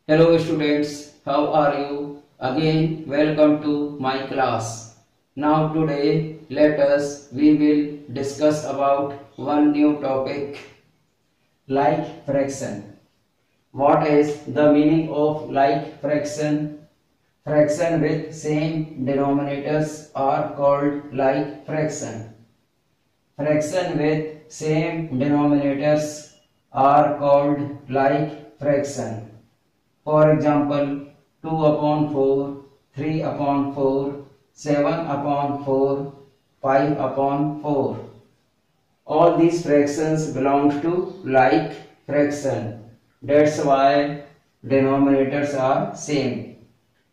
Hello students, how are you? Again, welcome to my class. Now today, we will discuss about one new topic, like fraction. What is the meaning of like fraction? Fraction with same denominators are called like fraction. Fraction with same denominators are called like fraction. For example, 2 upon 4, 3 upon 4, 7 upon 4, 5 upon 4. All these fractions belong to like fraction. That's why denominators are same.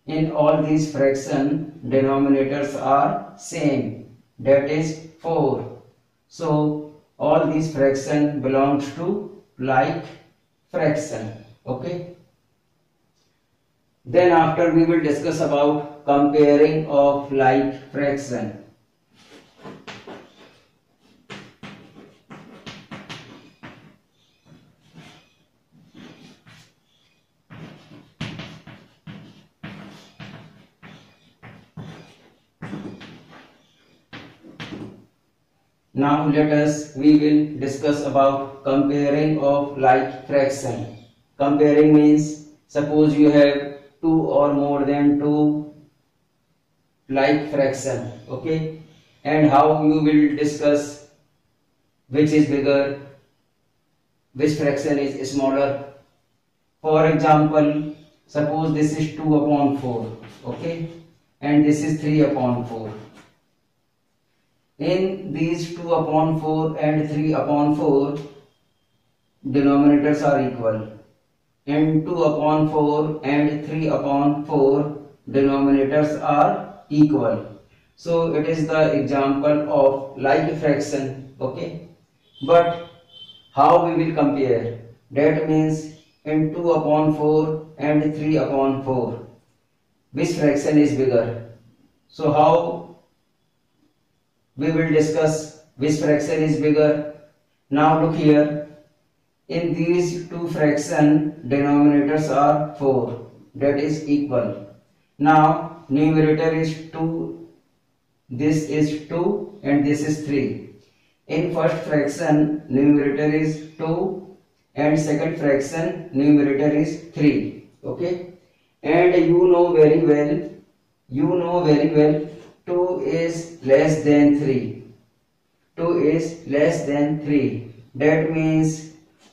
In all these fraction, denominators are same. That is 4. So, all these fraction belongs to like fraction. Okay. Then after we will discuss about comparing of like fraction. Now we will discuss about comparing of like fraction. Comparing means suppose you have two or more than two like fraction, okay, and how you will discuss which is bigger, which fraction is smaller. For example, suppose this is 2 upon 4, okay, and this is 3 upon 4. In these 2 upon 4 and 3 upon 4, denominators are equal. In 2 upon 4 and 3 upon 4, denominators are equal. So it is the example of like fraction, okay. But how we will compare? That means in 2 upon 4 and 3 upon 4, which fraction is bigger? So how we will discuss which fraction is bigger? Now look here. In these two fraction, denominators are 4, that is equal. Now numerator is 2, this is 2 and this is 3. In first fraction, numerator is 2 and second fraction, numerator is 3. Okay, and you know very well 2 is less than 3. 2 is less than 3. That means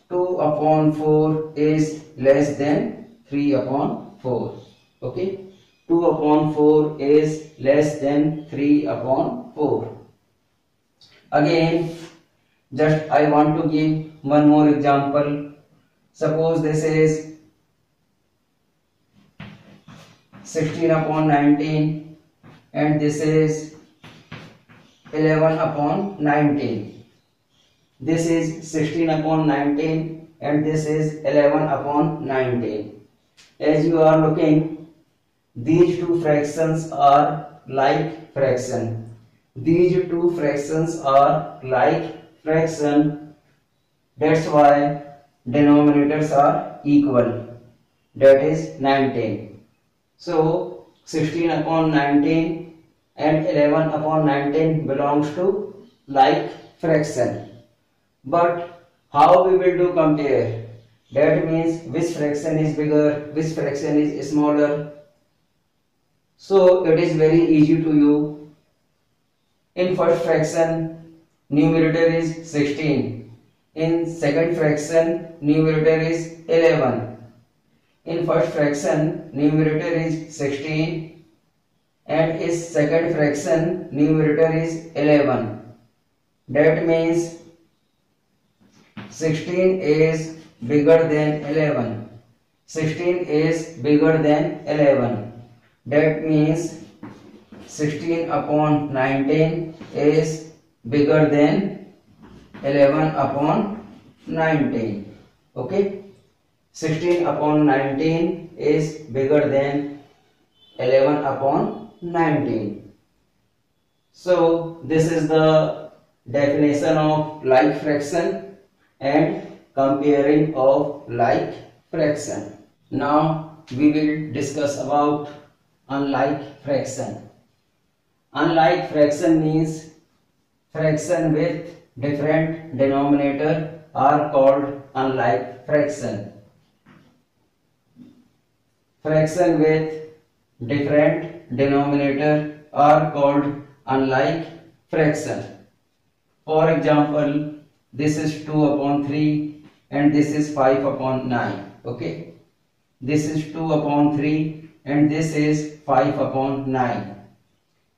2 upon 4 is less than 3 upon 4. Okay, 2 upon 4 is less than 3 upon 4. Again, just I want to give one more example. Suppose this is 16 upon 19 and this is 11 upon 19. This is 16 upon 19 and this is 11 upon 19. As you are looking, these two fractions are like fraction. These two fractions are like fraction. That's why denominators are equal. That is 19. So 16 upon 19 and 11 upon 19 belongs to like fraction. But how we will do compare? That means which fraction is bigger, which fraction is smaller. So it is very easy to you. In first fraction, numerator is 16. In second fraction, numerator is 11. In first fraction, numerator is 16 and its second fraction, numerator is 11. That means 16 is bigger than 11. 16 is bigger than 11. That means 16 upon 19 is bigger than 11 upon 19. Okay, 16 upon 19 is bigger than 11 upon 19. So this is the definition of like fraction and comparing of like fraction. Now we will discuss about unlike fraction. Unlike fraction means fraction with different denominator are called unlike fraction. Fraction with different denominator are called unlike fraction. For example, this is 2 upon 3 and this is 5 upon 9. Okay, this is 2 upon 3 and this is 5 upon 9.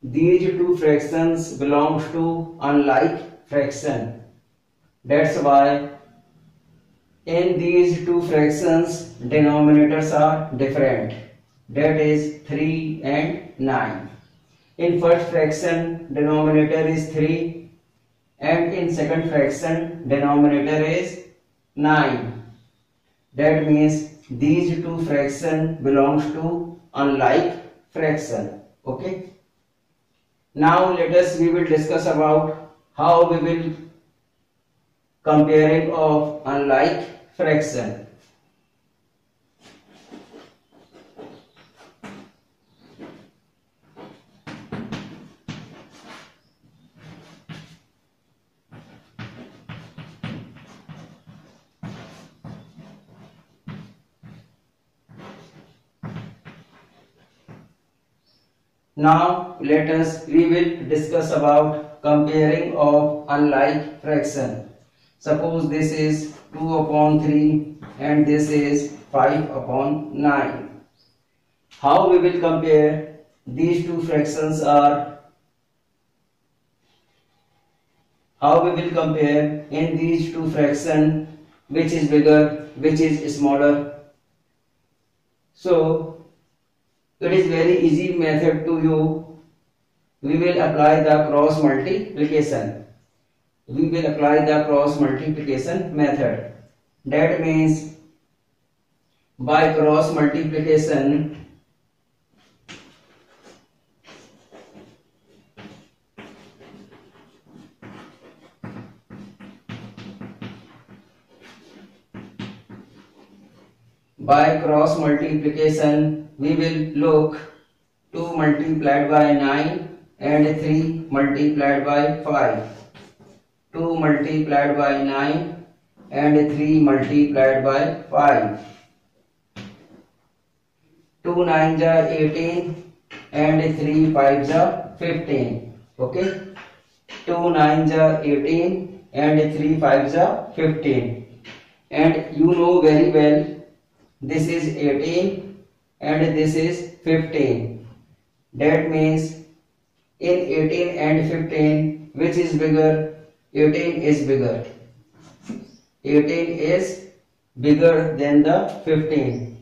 These two fractions belong to unlike fraction. That's why in these two fractions denominators are different. That is 3 and 9. In first fraction denominator is 3 and in second fraction denominator is 9. That means these two fractions belongs to unlike fraction. Okay. Now we will discuss about how we will comparing of unlike fraction. Now we will discuss about comparing of unlike fraction. Suppose this is 2 upon 3 and this is 5 upon 9. How we will compare these two fractions are, how we will compare in these two fractions which is bigger, which is smaller. So it is very easy method to you. We will apply the cross multiplication. We will apply the cross multiplication method. That means by cross multiplication we will look 2 multiplied by 9 and 3 multiplied by 5. 2 multiplied by 9 and 3 multiplied by 5. 2 9s are 18 and 3 5s are 15. Okay. 2 9s are 18 and 3 5s are 15. And you know very well this is 18 and this is 15. That means in 18 and 15 which is bigger? 18 is bigger. 18 is bigger than the 15.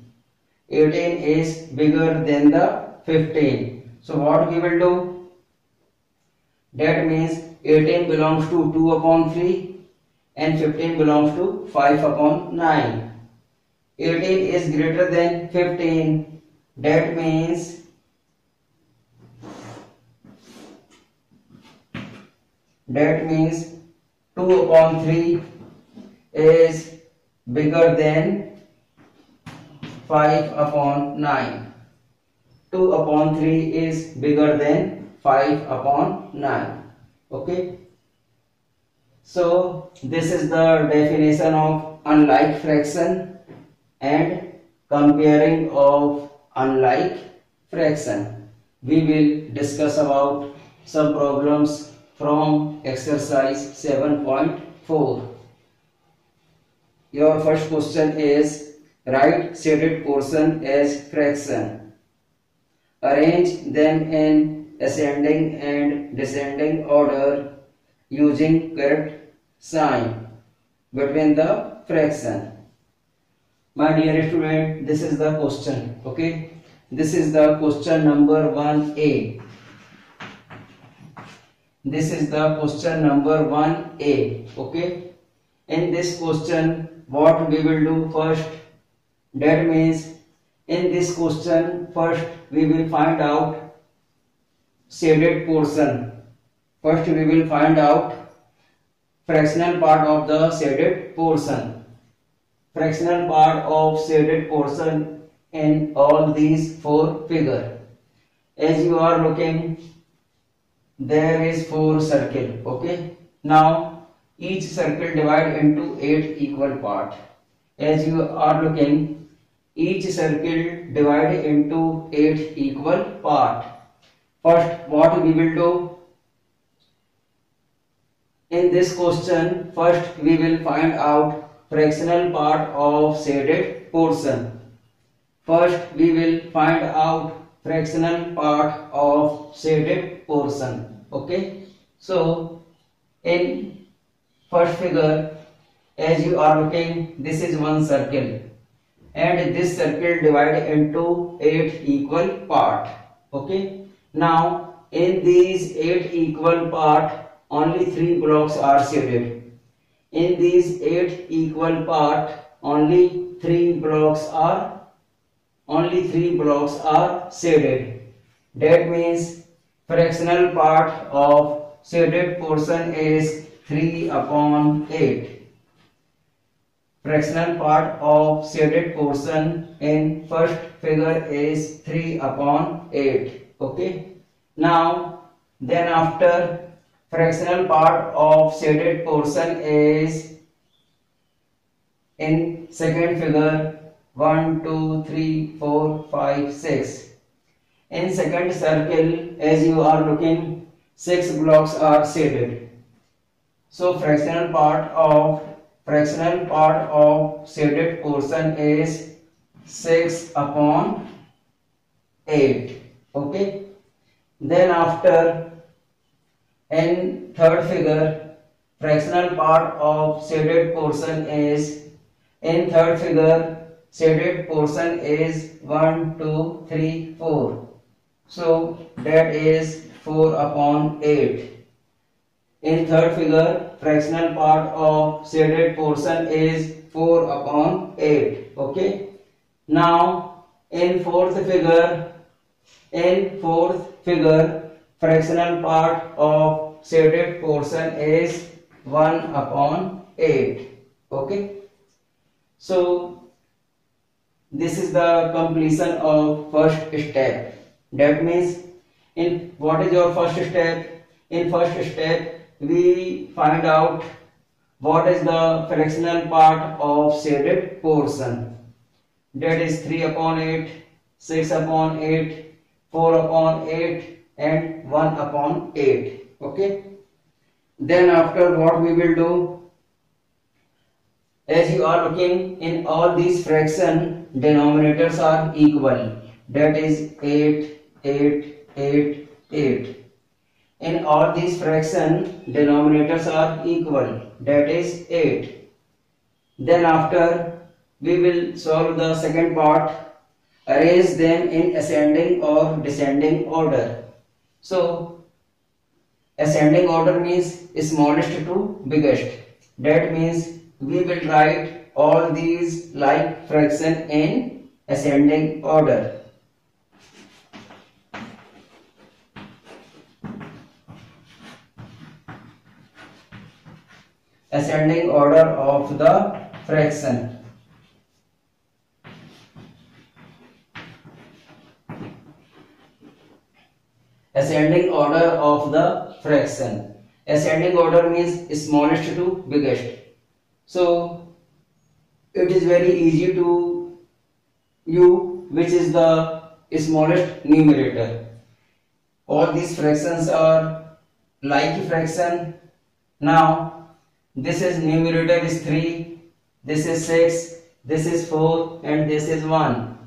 18 is bigger than the 15. So what we will do? That means 18 belongs to 2 upon 3 and 15 belongs to 5 upon 9. 18 is greater than 15. That means 2 upon 3 is bigger than 5 upon 9. 2 upon 3 is bigger than 5 upon 9. Okay. So this is the definition of unlike fraction and comparing of unlike fraction. We will discuss about some problems from exercise 7.4. Your first question is write shaded portion as fraction. Arrange them in ascending and descending order using correct sign between the fraction. My dear student, this is the question. Okay, this is the question number 1A. This is the question number 1A. Okay, in this question what we will do first? That means in this question first we will find out shaded portion. First we will find out fractional part of the shaded portion. Fractional part of shaded portion in all these four figure. As you are looking, there is four circle. Okay, now each circle divide into 8 equal part. As you are looking, each circle divide into 8 equal part. First, what we will do in this question, first we will find out fractional part of shaded portion. First we will find out fractional part of shaded portion. Okay, so in first figure, as you are looking, this is one circle and this circle divided into 8 equal part. Okay, now in these 8 equal part, only 3 blocks are shaded. In these 8 equal part, only 3 blocks are shaded. That means fractional part of shaded portion is 3 upon 8. Fractional part of shaded portion in first figure is 3 upon 8. Okay. Now, then after, fractional part of shaded portion is in second figure 1, 2, 3, 4, 5, 6. In second circle, as you are looking, 6 blocks are shaded. So fractional part of shaded portion is 6 upon 8. Okay. Then after, in third figure, fractional part of shaded portion is, in third figure, shaded portion is 1, 2, 3, 4. So that is 4 upon 8. In third figure, fractional part of shaded portion is 4 upon 8. Okay. Now in fourth figure, fractional part of shaded portion is 1 upon 8. Okay. So this is the completion of first step. That means, in what is your first step? In first step, we find out what is the fractional part of shaded portion. That is 3 upon 8, 6 upon 8, 4 upon 8 and 1 upon 8. Okay. Then after, what we will do? As you are looking, in all these fraction, denominators are equal. That is 8, 8, 8, 8. In all these fraction, denominators are equal. That is 8. Then after, we will solve the second part. Arrange them in ascending or descending order. So ascending order means smallest to biggest. That means we will write all these like fraction in ascending order. Ascending order of the fraction. Ascending order of the fraction. Ascending order means smallest to biggest. So it is very easy to you which is the smallest numerator. All these fractions are like fraction. Now this is numerator is 3, this is 6, this is 4 and this is 1.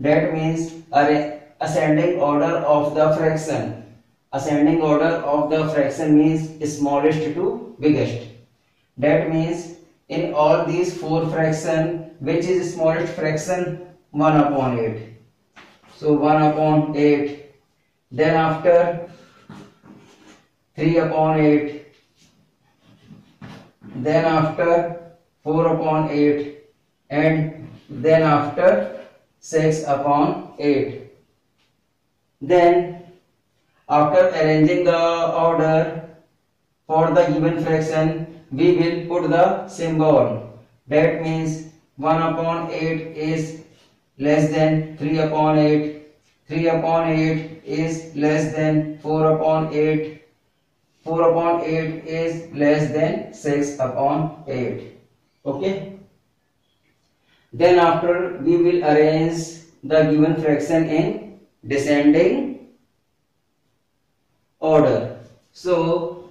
That means ascending order of the fraction. Ascending order of the fraction means smallest to biggest. That means in all these four fraction, which is smallest fraction? 1 upon 8. So 1 upon 8. Then after 3 upon 8. Then after 4 upon 8. And then after 6 upon 8. Then after arranging the order for the given fraction, we will put the symbol. That means 1 upon 8 is less than 3 upon 8. 3 upon 8 is less than 4 upon 8. 4 upon 8 is less than 6 upon 8. Okay. Then after we will arrange the given fraction in descending order. So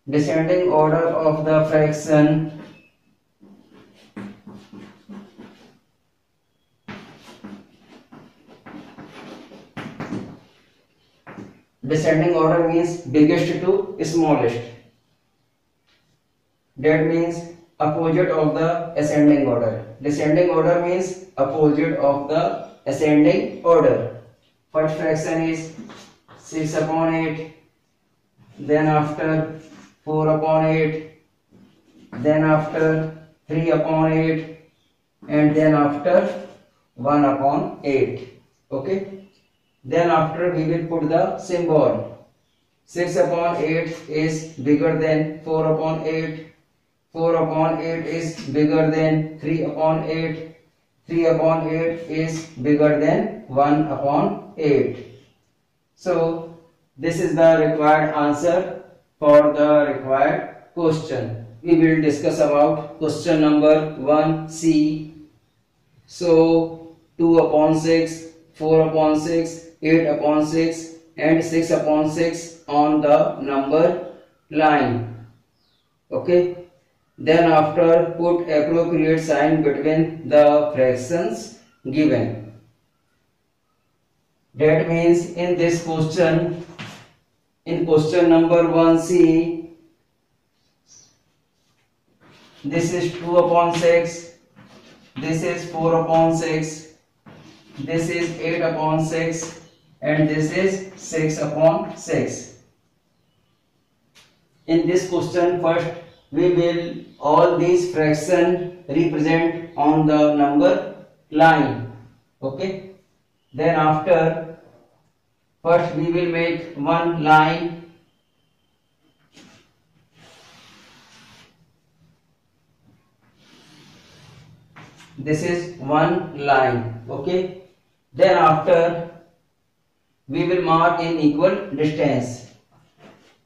descending order of the fraction descending order means biggest to smallest. That means opposite of the ascending order. Descending order means opposite of the ascending order. First fraction is 6 upon 8, then after 4 upon 8, then after 3 upon 8, and then after 1 upon 8. Okay. Then after we will put the symbol. 6 upon 8 is bigger than 4 upon 8. 4 upon 8 is bigger than 3 upon 8. 3 upon 8 is bigger than 1 upon 8. So this is the required answer for the required question. We will discuss about question number 1C. So 2 upon 6, 4 upon 6, 8 upon 6 and 6 upon 6 on the number line. Okay. Then after put appropriate sign between the fractions given. That means in this question, in question number 1C, this is 2 upon 6, this is 4 upon 6, this is 8 upon 6 and this is 6 upon 6. In this question first we will all these fractions represent on the number line. Okay. Then after first we will make one line. This is one line. Okay. Then after we will mark in equal distance.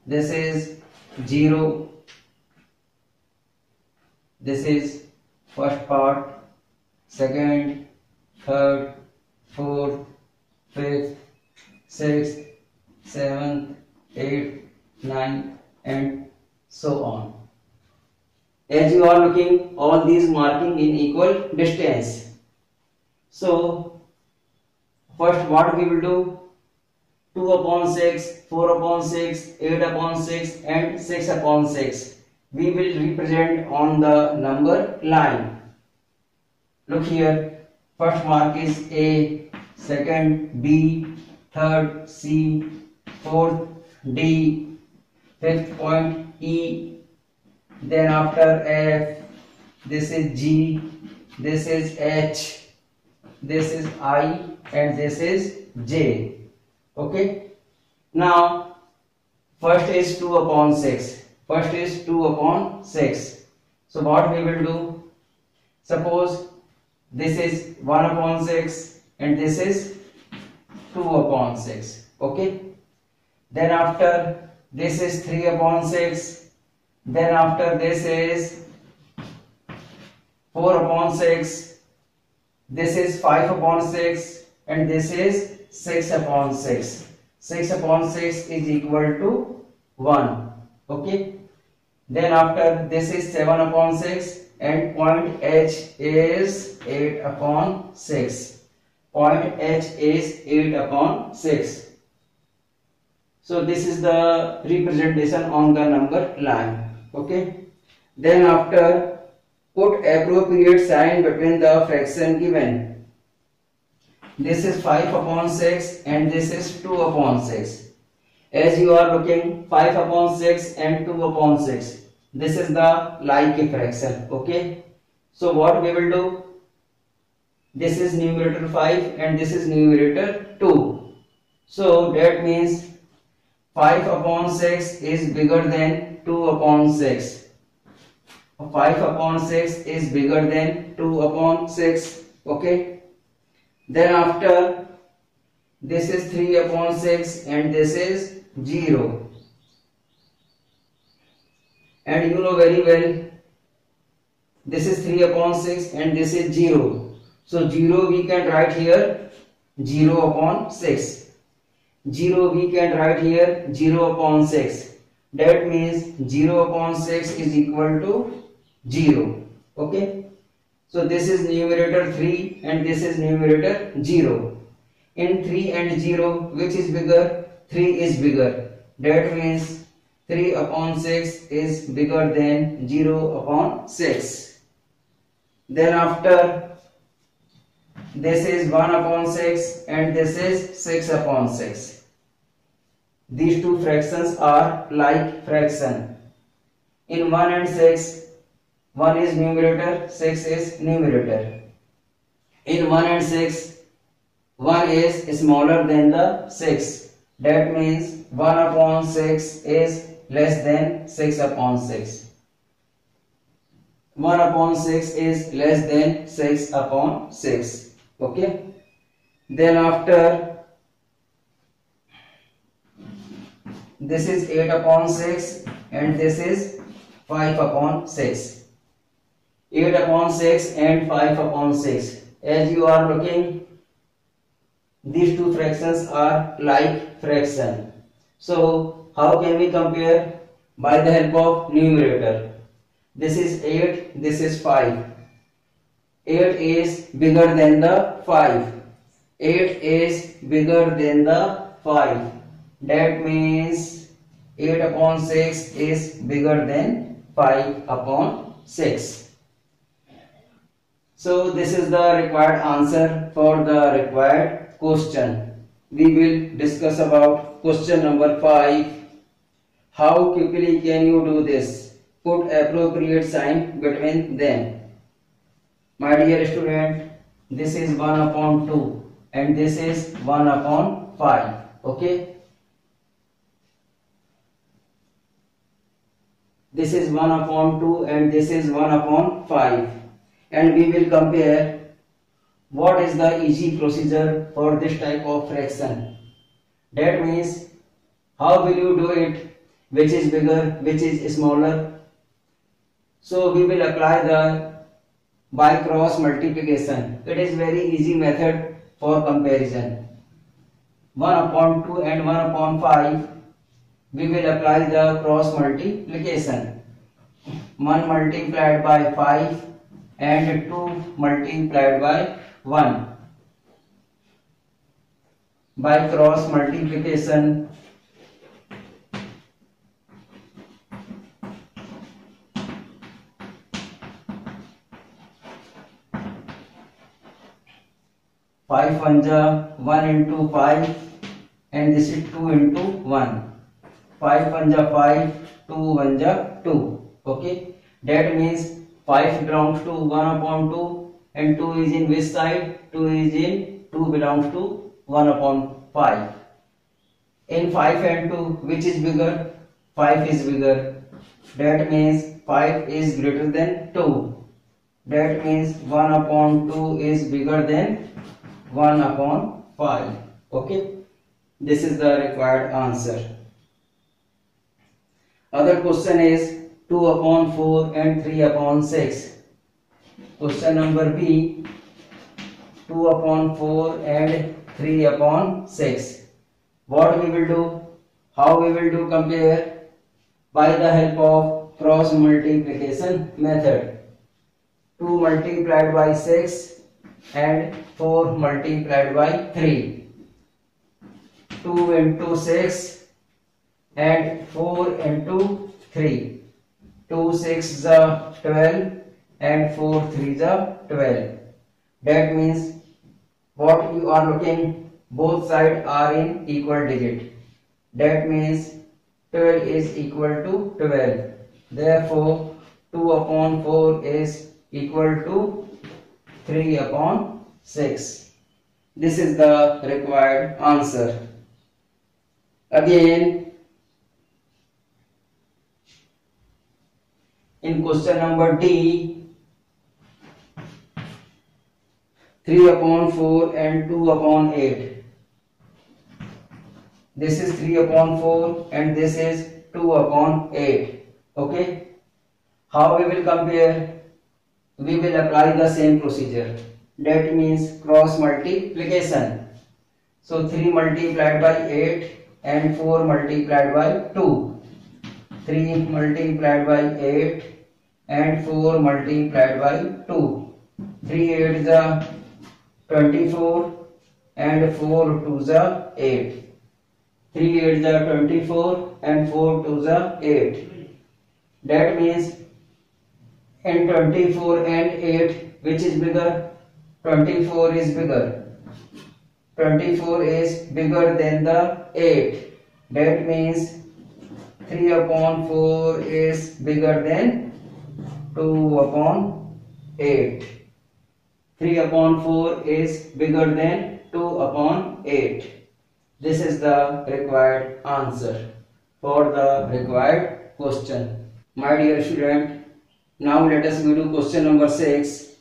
This is 0. This is first part, second, third, fourth, fifth, sixth, seventh, eighth, ninth and so on. As you are looking, all these marking in equal distance. So first what we will do? 2 upon 6, 4 upon 6, 8 upon 6 and 6 upon 6. We will represent on the number line. Look here. First mark is A, second B, third C, fourth D, fifth point E, then after F, this is G, this is H, this is I and this is J. Okay. Now first is 2 upon 6. First is 2 upon 6. So what we will do? Suppose this is 1 upon 6 and this is 2 upon 6. Okay. Then after this is 3 upon 6. Then after this is 4 upon 6. This is 5 upon 6 and this is 6 upon 6. 6 upon 6 is equal to 1. Okay. Then after this is 7 upon 6 and point H is 8 upon 6. Point H is 8 upon 6. So this is the representation on the number line. Okay. Then after put appropriate sign between the fraction given. This is 5 upon 6 and this is 2 upon 6. As you are looking, 5 upon 6 and 2 upon 6. This is the like fraction. Okay. So what we will do? This is numerator 5 and this is numerator 2. So that means 5 upon 6 is bigger than 2 upon 6. 5 upon 6 is bigger than 2 upon 6. Okay. Then after, this is 3 upon 6 and this is 0. And you know very well, this is 3 upon 6 and this is 0. So 0 we can write here 0 upon 6. 0 we can write here 0 upon 6. That means 0 upon 6 is equal to 0. Okay. So this is numerator 3 and this is numerator 0. In 3 and 0, which is bigger? 3 is bigger. That means 3 upon 6 is bigger than 0 upon 6. Then after, this is 1 upon 6 and this is 6 upon 6. These two fractions are like fraction. In 1 and 6, 1 is numerator, 6 is numerator. In 1 and 6, 1 is smaller than the 6. That means 1 upon 6 is less than 6 upon 6. 1 upon 6 is less than 6 upon 6. Okay. Then after, this is 8 upon 6 and this is 5 upon 6. 8 upon 6 and 5 upon 6. As you are looking, these two fractions are like fraction. So how can we compare? By the help of numerator. This is 8, this is 5. 8 is bigger than the 5. 8 is bigger than the 5. That means 8 upon 6 is bigger than 5 upon 6. So this is the required answer for the required question. We will discuss about question number 5. How quickly can you do this? Put appropriate sign between them. My dear student, this is 1 upon 2 and this is 1 upon 5. Okay. This is 1 upon 2 and this is 1 upon 5. And we will compare what is the easy procedure for this type of fraction. That means, how will you do it? Which is bigger, which is smaller? So we will apply the by cross multiplication. It is very easy method for comparison. 1 upon 2 and 1 upon 5. We will apply the cross multiplication. 1 multiplied by 5 and 2 multiplied by 1. By cross multiplication, five one ja 1 into 5 and this is 2 into 1. 5 1 ja 5, 2 1 ja 2. Okay. That means 5 belongs to 1 upon 2 and 2 is in which side? 2 is in 2 belongs to 1 upon 5. In 5 and 2, which is bigger? 5 is bigger. That means 5 is greater than 2. That means 1 upon 2 is bigger than 1 upon 5. Okay. This is the required answer. Other question is 2 upon 4 and 3 upon 6. Question number B, 2 upon 4 and 3 upon 6. What we will do? How we will do compare? By the help of cross multiplication method. 2 multiplied by 6 and 4 multiplied by 3. 2 into 6 and 4 into 3. 2 6 is 12 and 4 3 is 12. That means what you are looking, both sides are in equal digit. That means 12 is equal to 12. Therefore 2 upon 4 is equal to 3 upon 6. This is the required answer. Again, In question number D, 3 upon 4 and 2 upon 8. This is 3 upon 4 and this is 2 upon 8. Okay. How we will compare? We will apply the same procedure. That means cross multiplication. So 3 multiplied by 8 and 4 multiplied by 2. 3 multiplied by 8 and 4 multiplied by 2. 3 8 is 24 and 4 2 is 8. 3 8 is 24 and 4 2 is 8. That means in 24 and 8, which is bigger? 24 is bigger. 24 is bigger than the 8. That means 3 upon 4 is bigger than 2 upon 8. 3 upon 4 is bigger than 2 upon 8. This is the required answer for the required question. My dear student, now let us go to question number 6.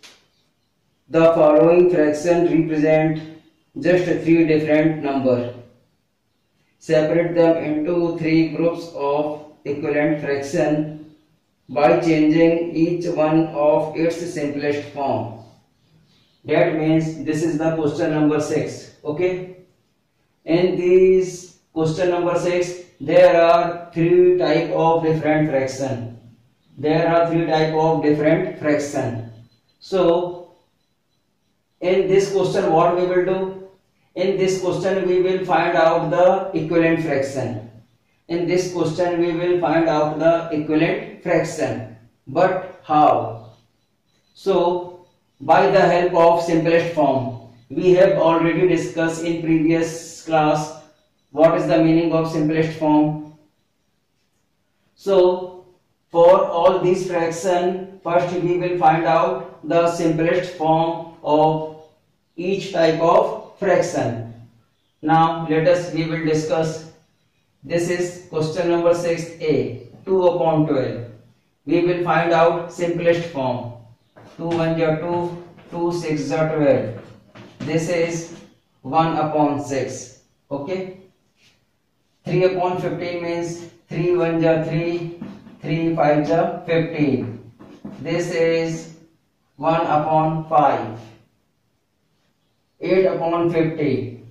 The following fraction represent just 3 different numbers. Separate them into 3 groups of equivalent fraction by changing each one of its simplest form. That means this is the question number 6. Okay. In this question number 6, there are 3 type of different fraction. So in this question, what we will do? In this question, we will find out the equivalent fraction. But how? So by the help of simplest form. We have already discussed in previous class what is the meaning of simplest form. So for all these fraction, first we will find out the simplest form of each type of fraction. Now we will discuss. This is question number 6a, 2 upon 12. We will find out simplest form. 2 1 is 2, 2 6 is 12. This is 1 upon 6. Okay. 3 upon 15 means 3 1 is 3, 3 5 is 15. This is 1 upon 5. 8 upon 50.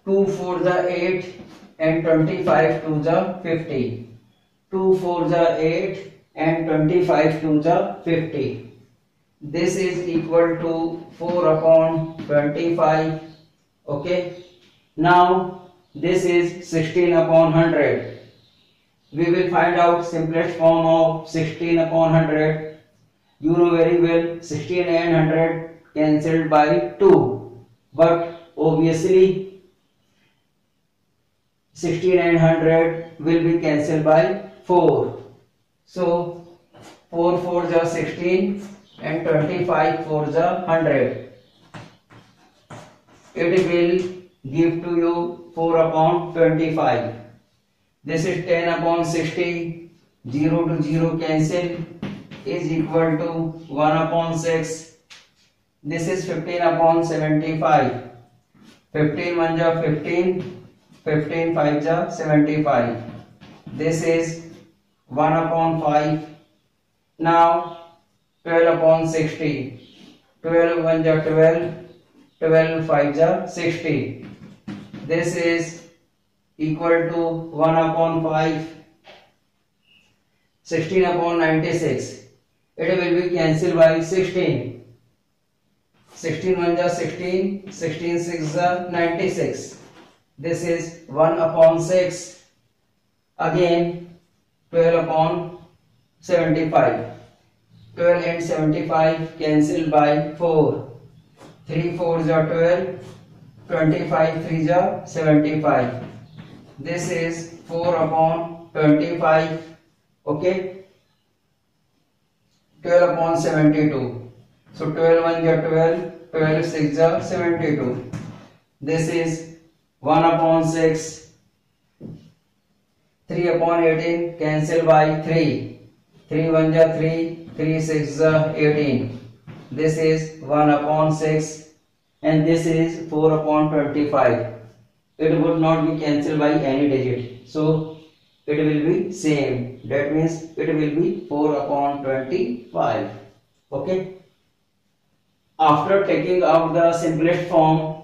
2 4 is 8 and 25 2 is 50. 2 4 is 8 and 25 2 is 50. This is equal to 4 upon 25. Okay. Now this is 16 upon 100. We will find out simplest form of 16 upon 100. You know very well 16 and 100 cancelled by 2. But obviously 16 and 100 will be cancelled by 4. So 4 4 is 16 and 25 4 is 100. It will give to you 4 upon 25. This is 10 upon 60. 0 to 0 cancel is equal to 1 upon 6. This is 15 upon 75. 15 1 is 15. 15 5 is 75. This is 1 upon 5. Now 12 upon 60. 12 1 is 12. 12 5 is 60. This is equal to 1 upon 5. 16 upon 96. It will be cancelled by 16. 16 1 is 16. 16 6 is 96. This is 1 upon 6. Again 12 upon 75. 12 and 75 cancel by 4. 3 4 is 12. 25 3 is 75. This is 4 upon 25. Okay. 12 upon 72. So 12 1 is 12. 12 6 is 72. This is 1 upon 6. 3 3 upon 18 cancel by 3. 3 1 ja 3, 3 6 ja 18. This is 1 upon 6 and this is 4 upon 25. It would not be cancelled by any digit. So it will be same. That means it will be 4 upon 25. Okay. After taking out the simplest form,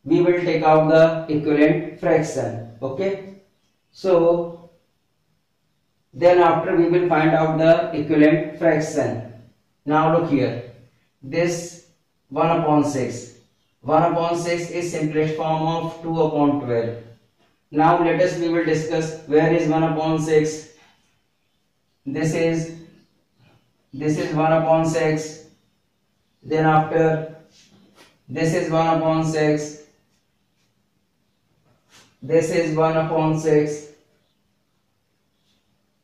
we will take out the equivalent fraction. Okay. So then after we will find out the equivalent fraction. Now look here. This 1 upon 6. 1 upon 6 is simplest form of 2 upon 12. Now we will discuss where is 1 upon 6. This is 1 upon 6. Then after this is 1 upon 6. This is 1 upon 6.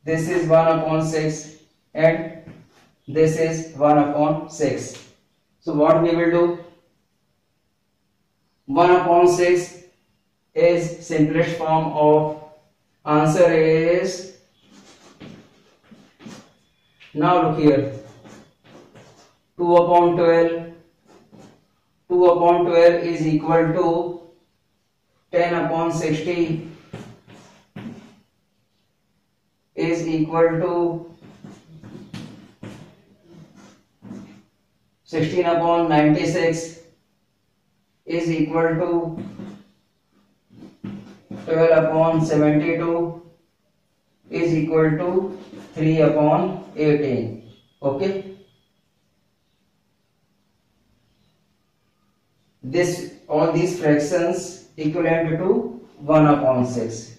This is 1 upon 6 and this is 1 upon 6. So what we will do? 1 upon 6 is simplest form of answer is, now look here, 2 upon 12. 2 upon 12 is equal to 10 upon 60 is equal to 16 upon 96 is equal to 12 upon 72 is equal to 3 upon 18. Okay. All these fractions equivalent to 1 upon 6.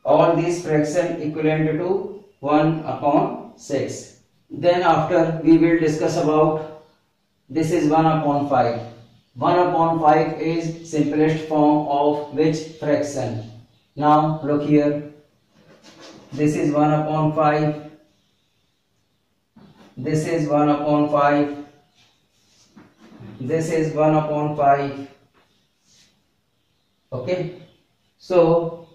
All these fractions equivalent to 1 upon 6. Then after we will discuss about this is 1 upon 5. 1 upon 5 is simplest form of which fraction? Now look here. This is 1 upon 5. This is 1 upon 5. This is 1 upon 5. Okay. So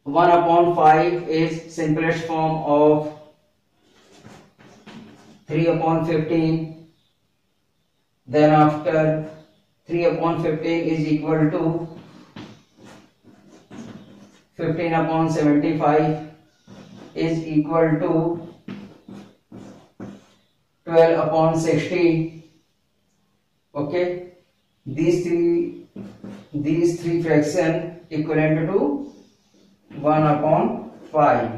1 upon 5 is simplest form of 3 upon 15. Then after 3 upon 15 is equal to 15 upon 75 is equal to 12 upon 60. Okay, these three fraction equivalent to 1 upon 5.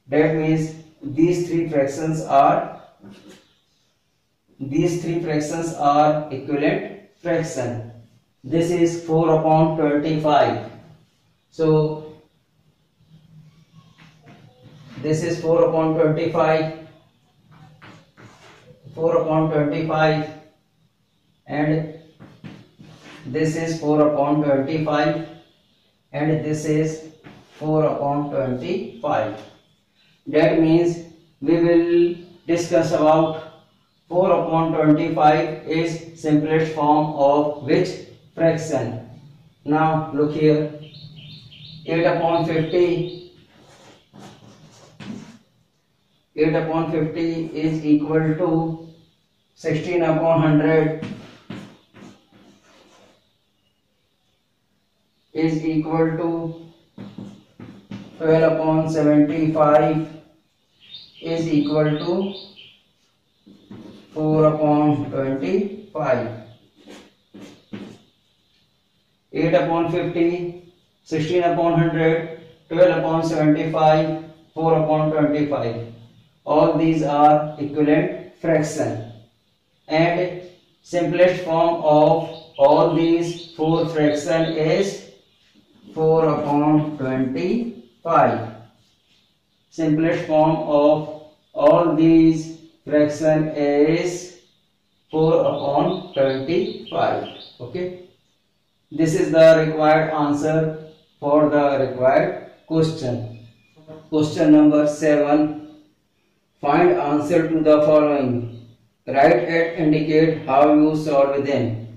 That means these three fractions are equivalent fraction. This is 4 upon 25. So this is 4 upon 25. 4 upon 25 and this is 4 upon 25 and this is 4 upon 25. That means we will discuss about 4 upon 25 is simplest form of which fraction. Now look here, 8 upon 50. 8 upon 50 is equal to 16 upon 100 is equal to 12 upon 75 is equal to 4 upon 25. 8 upon 50, 16 upon 100, 12 upon 75, 4 upon 25. All these are equivalent fraction. And simplest form of all these four fraction is 4 upon 25. Simplest form of all these fraction is 4 upon 25. Okay. This is the required answer for the required question. Question number 7. Find answer to the following. Write and indicate how you solve them.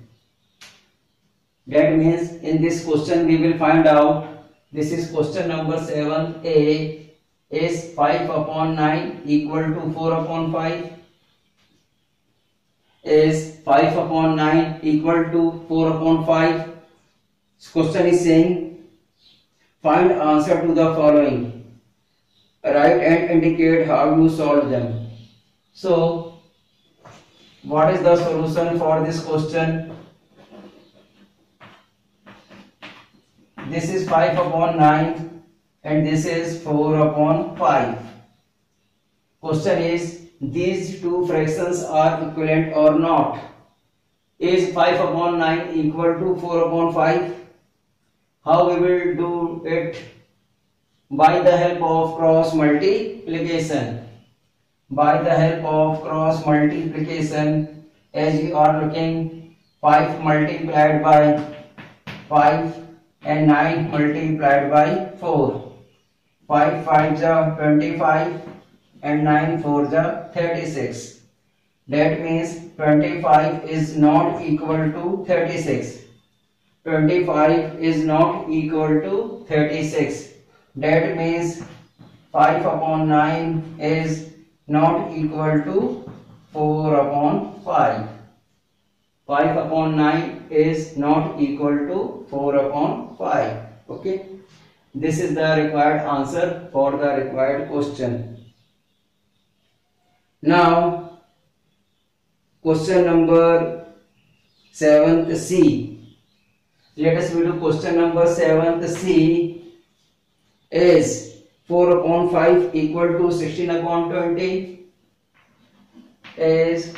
That means in this question we will find out This is question number 7a. Is 5 upon 9 equal to 4 upon 5? Is 5 upon 9 equal to 4 upon 5? This question is saying find answer to the following. Write and indicate how you solve them. So, what is the solution for this question? This is 5 upon 9 and this is 4 upon 5. Question is, these two fractions are equivalent or not? Is 5 upon 9 equal to 4 upon 5? How we will do it? By the help of cross multiplication. By the help of cross multiplication, as we are looking, 5 multiplied by 5 and 9 multiplied by 4. 5 5 are 25 and 9 4 are 36. That means 25 is not equal to 36. 25 is not equal to 36. That means 5 upon 9 is not equal to 4 upon 5. 5 upon 9 is not equal to 4 upon 5. Okay. This is the required answer for the required question. Now, question number 7th C. Let us do question number 7th C. Is 4 upon 5 equal to 16 upon 20? Is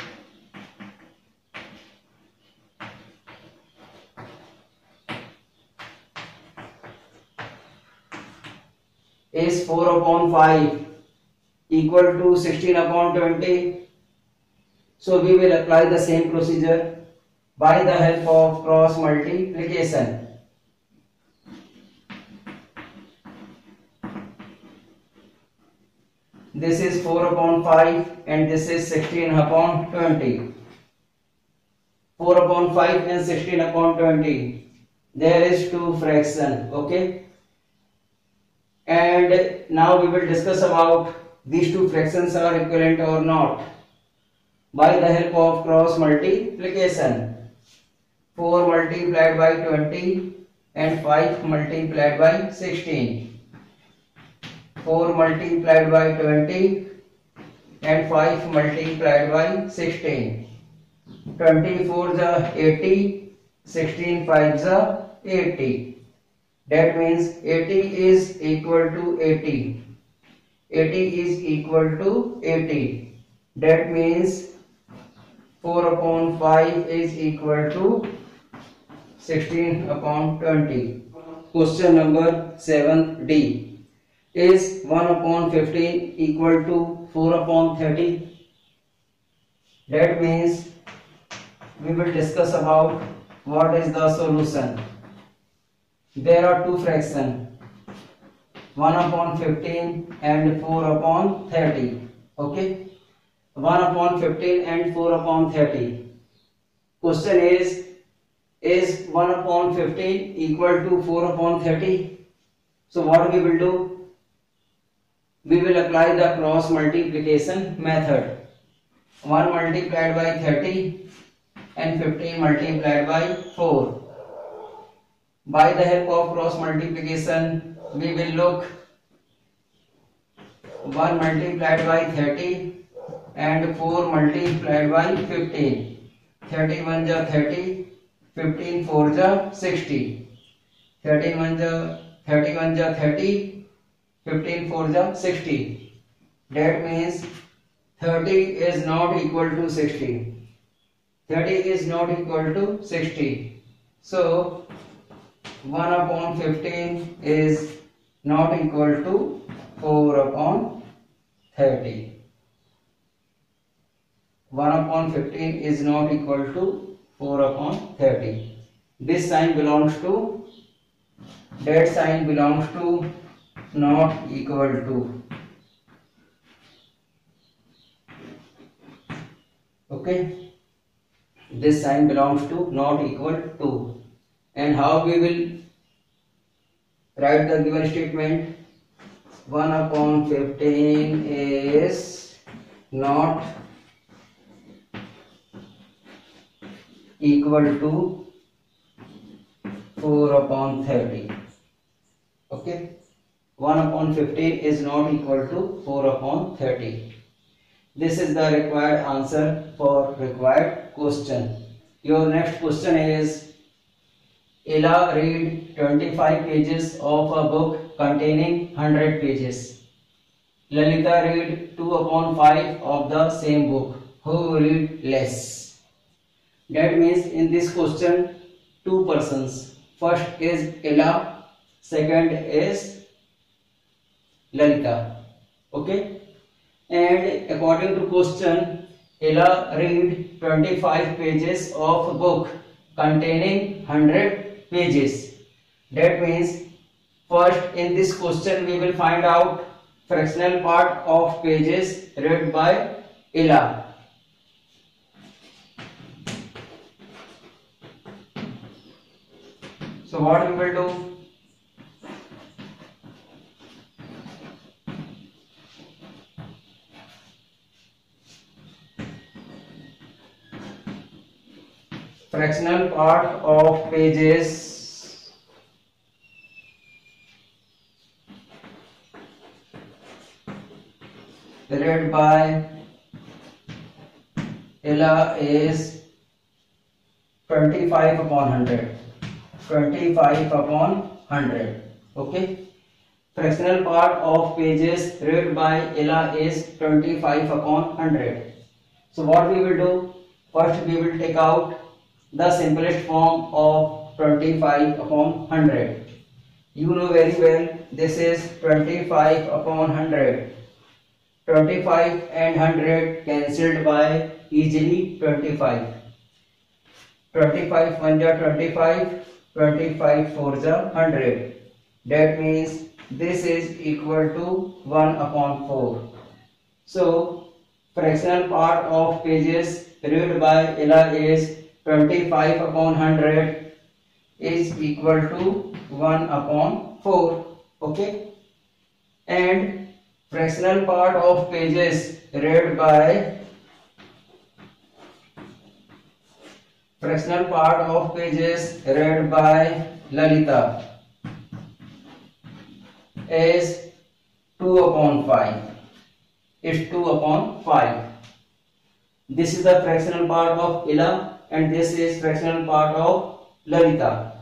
4 upon 5 equal to 16 upon 20? So we will apply the same procedure by the help of cross multiplication. This is 4 upon 5 and this is 16 upon 20. 4 upon 5 and 16 upon 20. There is two fraction. Okay. And now we will discuss about these two fractions are equivalent or not by the help of cross multiplication. 4 multiplied by 20 and 5 multiplied by 16. 4 multiplied by 20 and 5 multiplied by 16. 24 is 80, 16 5 is 80. That means 80 is equal to 80. 80 is equal to 80. That means 4 upon 5 is equal to 16 upon 20. Question number 7D. Is 1 upon 15 equal to 4 upon 30? That means we will discuss about what is the solution. There are two fractions, 1 upon 15 and 4 upon 30. Okay, 1 upon 15 and 4 upon 30. Question is 1 upon 15 equal to 4 upon 30? So what we will do? We will apply the cross multiplication method. 1 multiplied by 30 and 15 multiplied by 4. By the help of cross multiplication, we will look 1 multiplied by 30 and 4 multiplied by 15. 31 is 30, 15 4 is 60. 31 is 30, 15 4 is 60. That means 30 is not equal to 60. 30 is not equal to 60. So 1 upon 15 is not equal to 4 upon 30. 1 upon 15 is not equal to 4 upon 30. This sign belongs to, that sign belongs to not equal to. Okay, this sign belongs to not equal to. And how we will Write the given statement. 1 upon 15 is not equal to 4 upon 30. Okay, 1 upon 15 is not equal to 4 upon 30. This is the required answer for required question. Your next question is, Ella read 25 pages of a book containing 100 pages. Lalita read 2 upon 5 of the same book. Who will read less? That means in this question, two persons. First is Ella, second is Lalita. Okay? And according to question, Ella read 25 pages of a book containing 100 pages. That means first in this question we will find out fractional part of pages read by Ella. So what we will do? Fractional part of pages read by Ella is 25 upon 100. 25 upon 100. Okay. Fractional part of pages read by Ella is 25 upon 100. So what we will do? First we will take out the simplest form of 25 upon 100. You know very well this is 25 upon 100. 25 and 100 cancelled by easily 25. 25 1 ja 25, 25 4 ja 100. That means this is equal to 1 upon 4. So fractional part of pages read by Ella is 25 upon 100 is equal to 1 upon 4. Okay, and fractional part of pages read by Lalita is 2 upon 5. Is 2 upon 5. This is the fractional part of Ella and this is fractional part of Lalita.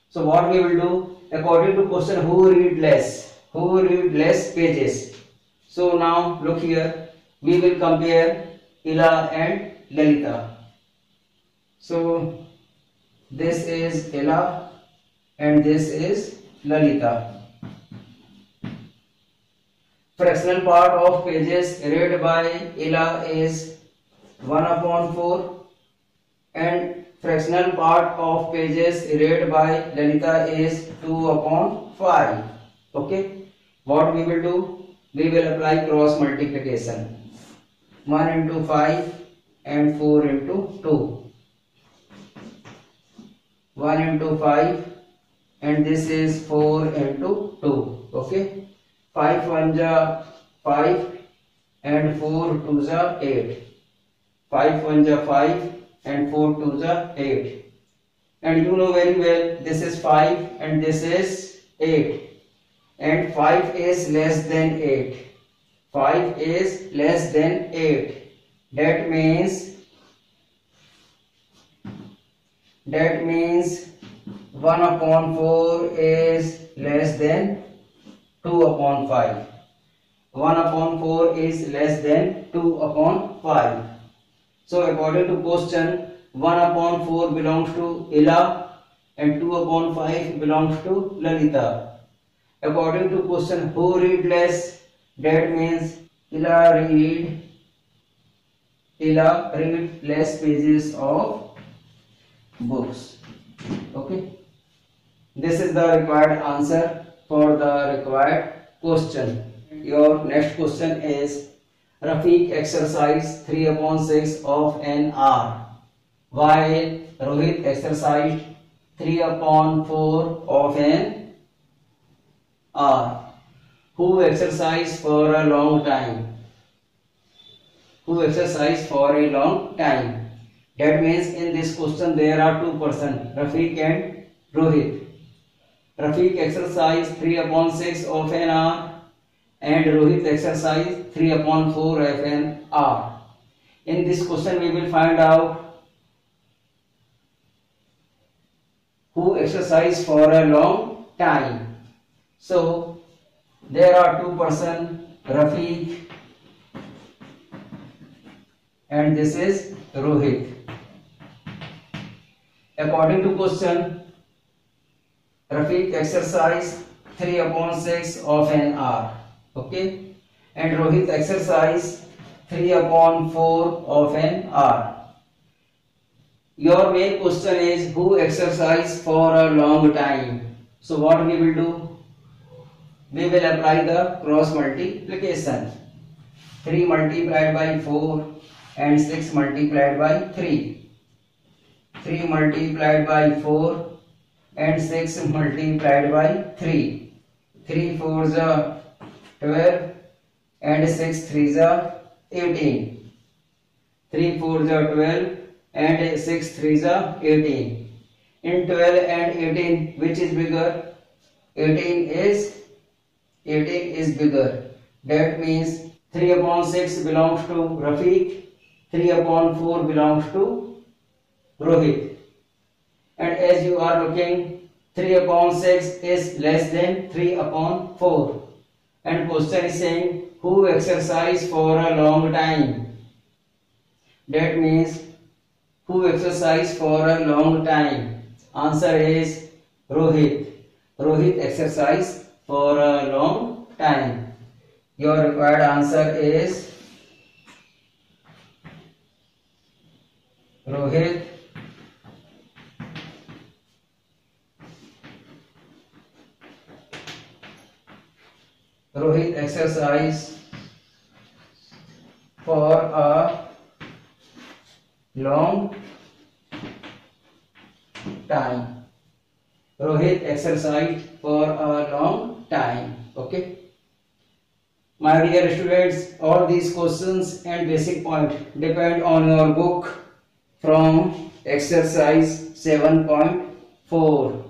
So what we will do, according to question, who read less? Who read less pages? So now look here, we will compare Ella and Lalita. So this is Ella and this is Lalita. Fractional part of pages read by Ella is 1 upon 4 and fractional part of pages read by Lalita is 2 upon 5. Okay, what we will do? We will apply cross multiplication. 1 into 5 and 4 into 2. 1 into 5 and this is 4 into 2. Okay, 5 1 ja 5 and 4 2 ja 8. 5 1 ja 5 and 4 2 ja 8. And you know very well this is 5 and this is 8. And 5 is less than 8. 5 is less than 8. That means 1 upon 4 is less than 2 upon 5. 1 upon 4 is less than 2 upon 5. So according to question, 1 upon 4 belongs to Ella and 2 upon 5 belongs to Lalita. According to question, who read less? That means Ella read less pages of books. Okay, this is the required answer for the required question. Your next question is, Rafiq exercised 3 upon 6 of an hour, while Rohit exercised 3 upon 4 of an are. Who exercise for a long time? Who exercise for a long time? That means in this question there are two persons, Rafiq and Rohit. Rafiq exercise 3/6 of an hour and Rohit exercise 3/4 of an hour. In this question we will find out who exercise for a long time. So there are two persons, Rafiq and this is Rohit. According to question, Rafiq exercise 3/6 of an hour, okay, and Rohit exercise 3/4 of an hour. Your main question is who exercise for a long time. So what we will do? We will apply the cross multiplication. 3 multiplied by 4 and 6 multiplied by 3. 3 multiplied by 4 and 6 multiplied by 3. 3 4s are 12 and 6 3s are 18. 3 4s are 12 and 6 3s are 18. In 12 and 18, which is bigger? 18 is bigger. That means 3/6 belongs to Rafiq, 3/4 belongs to Rohit. And as you are looking, 3/6 is less than 3/4. And question is saying who exercise for a long time. That means who exercise for a long time. Answer is Rohit. Rohit exercise for a long time. Your required answer is Rohit. Rohit exercise for a long time. Rohit exercise for a long time. Okay. My dear students, all these questions and basic point depend on your book from exercise 7.4.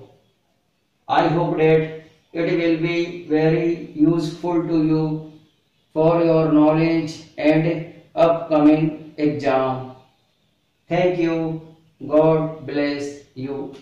I hope that it will be very useful to you for your knowledge and upcoming exam. Thank you. God bless you.